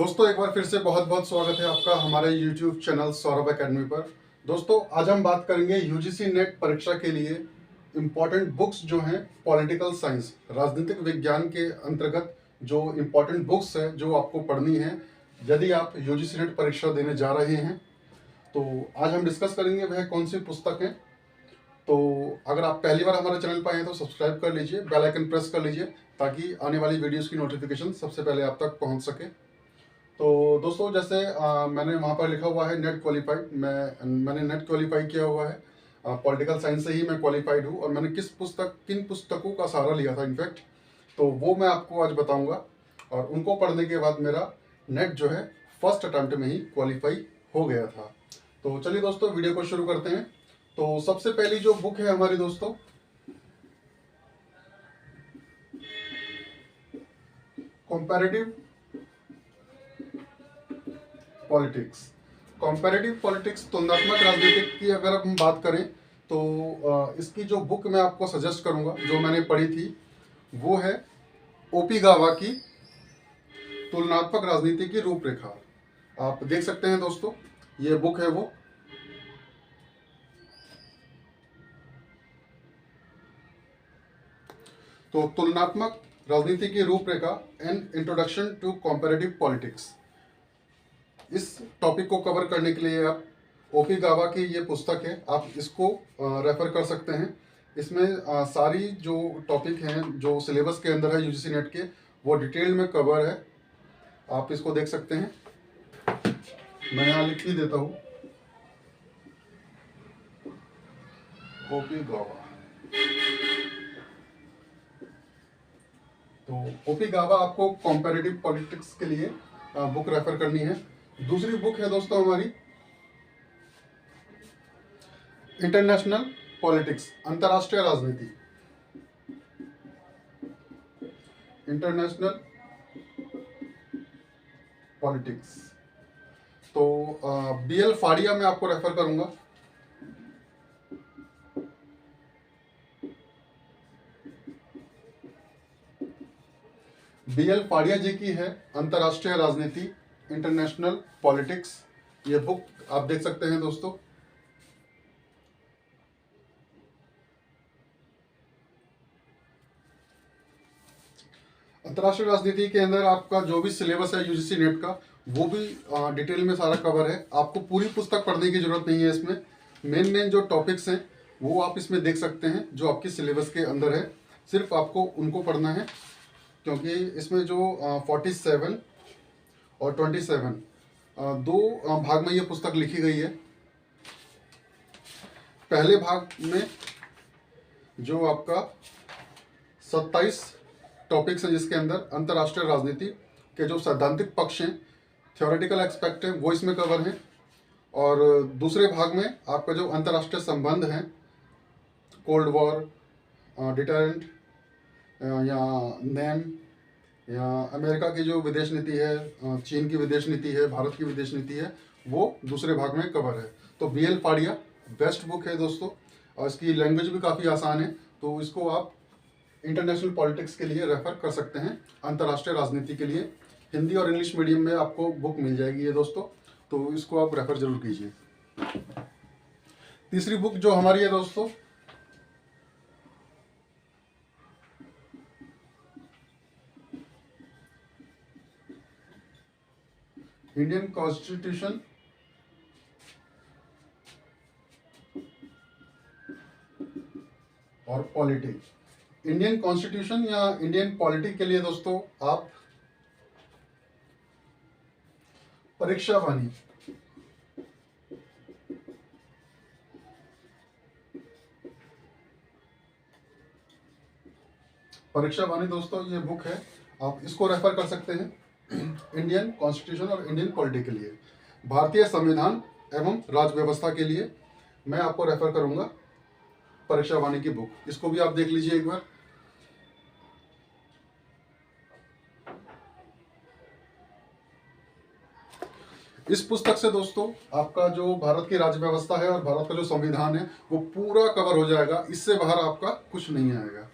दोस्तों एक बार फिर से बहुत बहुत स्वागत है आपका हमारे YouTube चैनल सौरभ एकेडमी पर। दोस्तों आज हम बात करेंगे यूजीसी नेट परीक्षा के लिए इम्पॉर्टेंट बुक्स जो हैं पॉलिटिकल साइंस राजनीतिक विज्ञान के अंतर्गत जो इम्पॉर्टेंट बुक्स है जो आपको पढ़नी है यदि आप यूजीसी नेट परीक्षा देने जा रहे हैं। तो आज हम डिस्कस करेंगे वह कौन सी पुस्तक है। तो अगर आप पहली बार हमारे चैनल पर आए हैं तो सब्सक्राइब कर लीजिए, बेल आइकन प्रेस कर लीजिए ताकि आने वाली वीडियोस की नोटिफिकेशन सबसे पहले आप तक पहुंच सके। तो दोस्तों जैसे मैंने वहाँ पर लिखा हुआ है नेट क्वालिफाइड, मैंने नेट क्वालिफाई किया हुआ है, पॉलिटिकल साइंस से ही मैं क्वालिफाइड हूँ और मैंने किन पुस्तकों का सहारा लिया था इनफैक्ट, तो वो मैं आपको आज बताऊंगा। और उनको पढ़ने के बाद मेरा नेट जो है फर्स्ट अटैम्प्ट में ही क्वालिफाई हो गया था। तो चलिए दोस्तों वीडियो को शुरू करते हैं। तो सबसे पहली जो बुक है हमारी दोस्तों, कंपैरेटिव पॉलिटिक्स। कंपैरेटिव पॉलिटिक्स तुलनात्मक राजनीति की अगर हम बात करें तो इसकी जो बुक मैं आपको सजेस्ट करूंगा जो मैंने पढ़ी थी वो है ओपी गावा की तुलनात्मक राजनीति की रूपरेखा। आप देख सकते हैं दोस्तों ये बुक है वो। तो तुलनात्मक राजनीति की रूपरेखा an introduction to comparative politics, इस टॉपिक को कवर करने के लिए आप ओपी गावा की ये पुस्तक है, आप इसको रेफर कर सकते हैं। इसमें सारी जो टॉपिक हैं जो सिलेबस के अंदर है यूजीसी नेट के वो डिटेल में कवर है, आप इसको देख सकते हैं। मैं यहाँ लिख ही देता हूँ ओपी गावा। तो ओपी गावा आपको कंपैरेटिव पॉलिटिक्स के लिए बुक रेफर करनी है। दूसरी बुक है दोस्तों हमारी इंटरनेशनल पॉलिटिक्स, अंतर्राष्ट्रीय राजनीति, इंटरनेशनल पॉलिटिक्स। तो बीएल फाड़िया मैं आपको रेफर करूंगा। बीएल फाड़िया जी की है अंतर्राष्ट्रीय राजनीति, इंटरनेशनल पॉलिटिक्स, ये बुक आप देख सकते हैं दोस्तों। अंतर्राष्ट्रीय राजनीति के अंदर आपका जो भी सिलेबस है यूजीसी नेट का वो भी डिटेल में सारा कवर है, आपको पूरी पुस्तक पढ़ने की जरूरत नहीं है। इसमें मेन जो टॉपिक्स हैं वो आप इसमें देख सकते हैं जो आपकी सिलेबस के अंदर है, सिर्फ आपको उनको पढ़ना है क्योंकि इसमें जो 47 और 27 दो भाग में ये पुस्तक लिखी गई है। पहले भाग में जो आपका 27 टॉपिक्स हैं जिसके अंदर अंतर्राष्ट्रीय राजनीति के जो सैद्धांतिक पक्ष हैं, थ्योरेटिकल एस्पेक्ट हैं, वो इसमें कवर हैं। और दूसरे भाग में आपका जो अंतर्राष्ट्रीय संबंध हैं, कोल्ड वॉर, डिटरेंट या नैम या अमेरिका की जो विदेश नीति है, चीन की विदेश नीति है, भारत की विदेश नीति है, वो दूसरे भाग में कवर है। तो बीएल फाड़िया बेस्ट बुक है दोस्तों और इसकी लैंग्वेज भी काफ़ी आसान है, तो इसको आप इंटरनेशनल पॉलिटिक्स के लिए रेफर कर सकते हैं। अंतर्राष्ट्रीय राजनीति के लिए हिंदी और इंग्लिश मीडियम में आपको बुक मिल जाएगी ये दोस्तों, तो इसको आप रेफर जरूर कीजिए। तीसरी बुक जो हमारी है दोस्तों इंडियन कॉन्स्टिट्यूशन और पॉलिटी। इंडियन कॉन्स्टिट्यूशन या इंडियन पॉलिटी के लिए दोस्तों आप परीक्षा वाणी, परीक्षा वाणी दोस्तों ये बुक है, आप इसको रेफर कर सकते हैं इंडियन कॉन्स्टिट्यूशन और इंडियन पॉलिटी के लिए। भारतीय संविधान एवं राज्य व्यवस्था के लिए मैं आपको रेफर करूंगा परीक्षा वाणी की बुक, इसको भी आप देख लीजिए एक बार। इस पुस्तक से दोस्तों आपका जो भारत की राज्य व्यवस्था है और भारत का जो संविधान है वो पूरा कवर हो जाएगा, इससे बाहर आपका कुछ नहीं आएगा।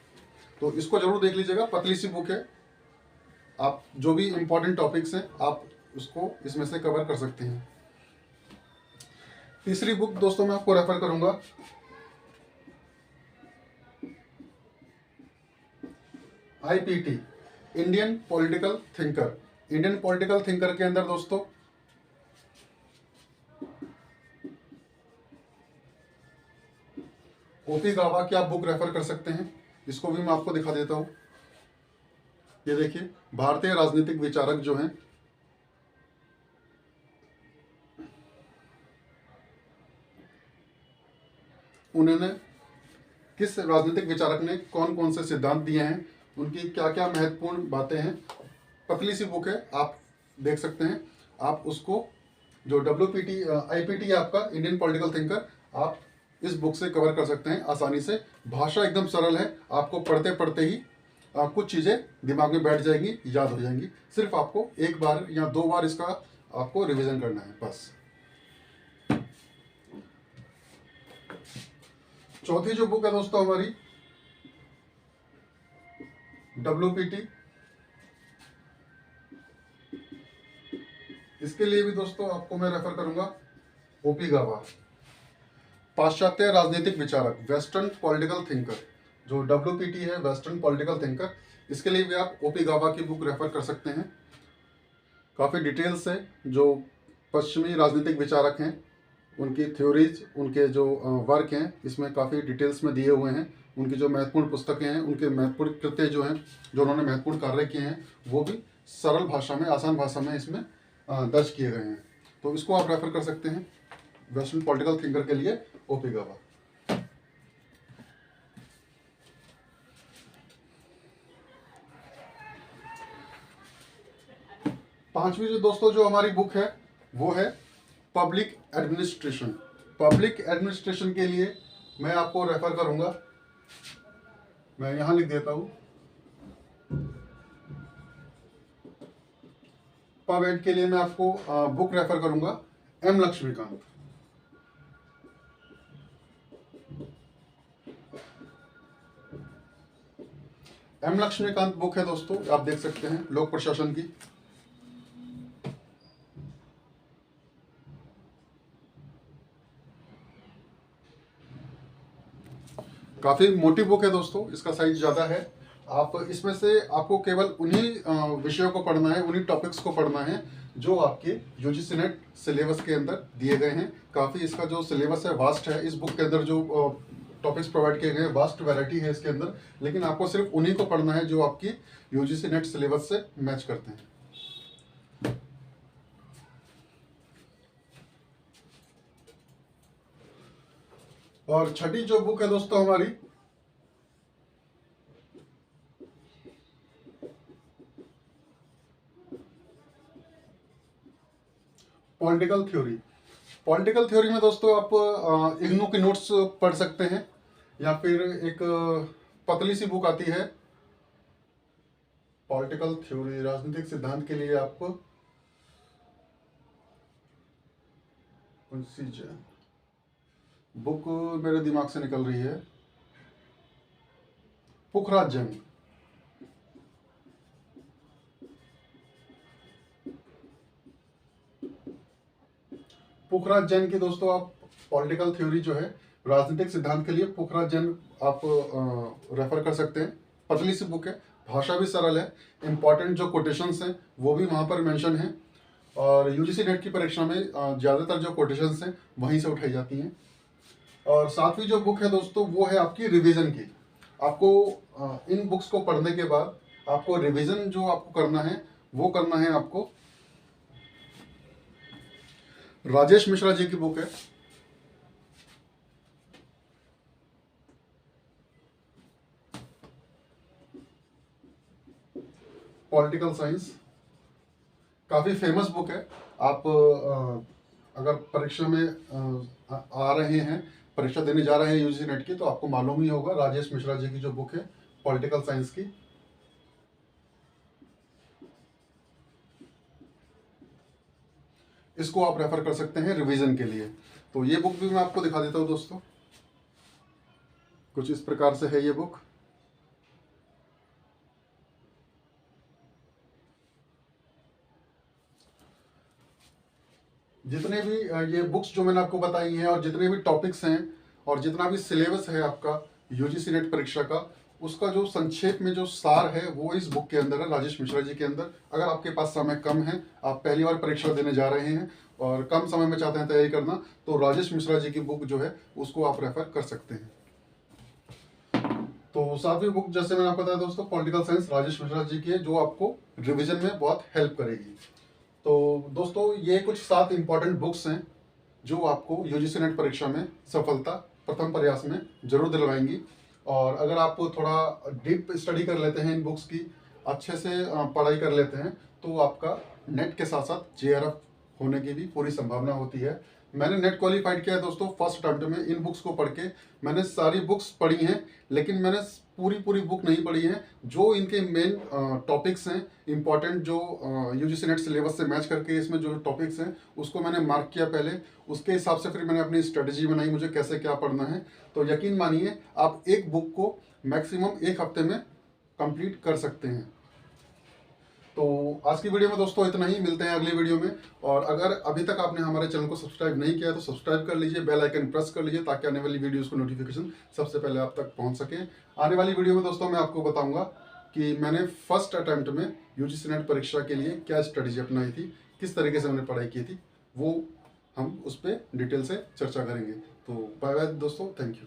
तो इसको जरूर देख लीजिएगा, पतली सी बुक है। आप जो भी इम्पोर्टेंट टॉपिक्स हैं आप उसको इसमें से कवर कर सकते हैं। तीसरी बुक दोस्तों मैं आपको रेफर करूंगा, IPT, Indian political thinker. Indian political thinker के अंदर दोस्तों ओपी गावा की आप बुक रेफर कर सकते हैं। इसको भी मैं आपको दिखा देता हूं। ये देखिए, भारतीय राजनीतिक विचारक जो हैं, उन्होंने किस राजनीतिक विचारक ने कौन कौन से सिद्धांत दिए हैं, उनकी क्या क्या महत्वपूर्ण बातें हैं। पतली सी बुक है, आप देख सकते हैं। आप उसको जो WPT IPT है आपका, इंडियन पॉलिटिकल थिंकर, आप इस बुक से कवर कर सकते हैं आसानी से। भाषा एकदम सरल है, आपको पढ़ते पढ़ते ही कुछ चीज़ें दिमाग में बैठ जाएंगी, याद हो जाएंगी। सिर्फ आपको एक बार या दो बार इसका आपको रिवीजन करना है बस। चौथी जो बुक है दोस्तों हमारी, WPT, इसके लिए भी दोस्तों आपको मैं रेफर करूंगा ओपी गावा, पाश्चात्य राजनीतिक विचारक, वेस्टर्न पॉलिटिकल थिंकर। जो WPT है, वेस्टर्न पॉलिटिकल थिंकर, इसके लिए भी आप ओपी गावा की बुक रेफर कर सकते हैं। काफ़ी डिटेल्स है, जो पश्चिमी राजनीतिक विचारक हैं उनकी थ्योरीज, उनके जो वर्क हैं, इसमें काफ़ी डिटेल्स में दिए हुए हैं। उनकी जो महत्वपूर्ण पुस्तकें हैं, उनके महत्वपूर्ण कृत्य जो हैं, जो उन्होंने महत्वपूर्ण कार्य किए हैं, वो भी सरल भाषा में, आसान भाषा में इसमें दर्ज किए गए हैं। तो इसको आप रेफर कर सकते हैं वेस्टर्न पॉलिटिकल थिंकर के लिए, ओपी गावा। पांचवी जो दोस्तों जो हमारी बुक है, वो है पब्लिक एडमिनिस्ट्रेशन। पब्लिक एडमिनिस्ट्रेशन के लिए मैं आपको रेफर करूंगा, मैं यहां लिख देता हूं, पब एड के लिए मैं आपको बुक रेफर करूंगा M Laxmikanth. M Laxmikanth book है दोस्तों, आप देख सकते हैं, लोक प्रशासन की। काफ़ी मोटी बुक है दोस्तों, इसका साइज ज़्यादा है। आप इसमें से आपको केवल उन्हीं विषयों को पढ़ना है, उन्हीं टॉपिक्स को पढ़ना है जो आपके UGC नेट सिलेबस के अंदर दिए गए हैं। काफ़ी इसका जो सिलेबस है वास्ट है। इस बुक के अंदर जो टॉपिक्स प्रोवाइड किए गए हैं, वास्ट वैरायटी है इसके अंदर, लेकिन आपको सिर्फ उन्हीं को पढ़ना है जो आपकी UGC नेट सिलेबस से मैच करते हैं। और छठी जो बुक है दोस्तों हमारी, पॉलिटिकल थ्योरी। पॉलिटिकल थ्योरी में दोस्तों आप इग्नू की नोट्स पढ़ सकते हैं, या फिर एक पतली सी बुक आती है पॉलिटिकल थ्योरी, राजनीतिक सिद्धांत के लिए। आपको कौन सी बुक मेरे दिमाग से निकल रही है, पुखराज जंग। पुखराज जैन की दोस्तों आप पॉलिटिकल थ्योरी जो है, राजनीतिक सिद्धांत के लिए पुखराज जैन आप रेफर कर सकते हैं। पतली सी बुक है, भाषा भी सरल है, इंपॉर्टेंट जो कोटेशंस हैं वो भी वहाँ पर मेंशन है, और UGC नेट की परीक्षा में ज़्यादातर जो कोटेशंस हैं वहीं से उठाई जाती हैं। और सातवीं जो बुक है दोस्तों, वो है आपकी रिवीजन की। आपको इन बुक्स को पढ़ने के बाद आपको रिवीजन जो आपको करना है, वो करना है आपको राजेश मिश्रा जी की बुक है, पॉलिटिकल साइंस। काफ़ी फेमस बुक है। आप अगर परीक्षा में आ रहे हैं, परीक्षा देने जा रहे हैं UGC नेट की, तो आपको मालूम ही होगा राजेश मिश्रा जी की जो बुक है पॉलिटिकल साइंस की। इसको आप रेफर कर सकते हैं रिवीजन के लिए। तो ये बुक भी मैं आपको दिखा देता हूँ दोस्तों, कुछ इस प्रकार से है ये बुक। जितने भी ये बुक्स जो मैंने आपको बताई हैं और जितने भी टॉपिक्स हैं और जितना भी सिलेबस है आपका यूजीसी नेट परीक्षा का, उसका जो संक्षेप में जो सार है वो इस बुक के अंदर है, राजेश मिश्रा जी के अंदर। अगर आपके पास समय कम है, आप पहली बार परीक्षा देने जा रहे हैं और कम समय में चाहते हैं तैयारी करना, तो राजेश मिश्रा जी की बुक जो है उसको आप रेफर कर सकते हैं। तो सातवीं बुक जैसे मैंने आपको बताया दोस्तों, पॉलिटिकल साइंस राजेश मिश्रा जी की है, जो आपको रिविजन में बहुत हेल्प करेगी। तो दोस्तों ये कुछ 7 इंपॉर्टेंट बुक्स हैं जो आपको यूजीसी नेट परीक्षा में सफलता प्रथम प्रयास में जरूर दिलवाएंगी। और अगर आप थोड़ा डीप स्टडी कर लेते हैं इन बुक्स की, अच्छे से पढ़ाई कर लेते हैं, तो आपका नेट के साथ साथ जेआरएफ होने की भी पूरी संभावना होती है। मैंने नेट क्वालिफाइड किया है दोस्तों फर्स्ट अटेम्प्ट में। इन बुक्स को पढ़ के मैंने सारी बुक्स पढ़ी हैं, लेकिन मैंने पूरी बुक नहीं पढ़ी है। जो इनके मेन टॉपिक्स हैं इंपॉर्टेंट, जो यूजीसी नेट सिलेबस से मैच करके इसमें जो टॉपिक्स हैं उसको मैंने मार्क किया पहले। उसके हिसाब से फिर मैंने अपनी स्ट्रेटजी बनाई, मुझे कैसे क्या पढ़ना है। तो यकीन मानिए आप एक बुक को मैक्सिमम 1 हफ्ते में कंप्लीट कर सकते हैं। तो आज की वीडियो में दोस्तों इतना ही, मिलते हैं अगली वीडियो में। और अगर अभी तक आपने हमारे चैनल को सब्सक्राइब नहीं किया तो सब्सक्राइब कर लीजिए, बेल आइकन प्रेस कर लीजिए, ताकि आने वाली वीडियोस को नोटिफिकेशन सबसे पहले आप तक पहुंच सके। आने वाली वीडियो में दोस्तों मैं आपको बताऊंगा कि मैंने फर्स्ट अटेम्प्ट में यूजीसी नेट परीक्षा के लिए क्या स्ट्रेटेजी अपनाई थी, किस तरीके से मैंने पढ़ाई की थी, वो हम उस पर डिटेल से चर्चा करेंगे। तो बाय बाय दोस्तों, थैंक यू।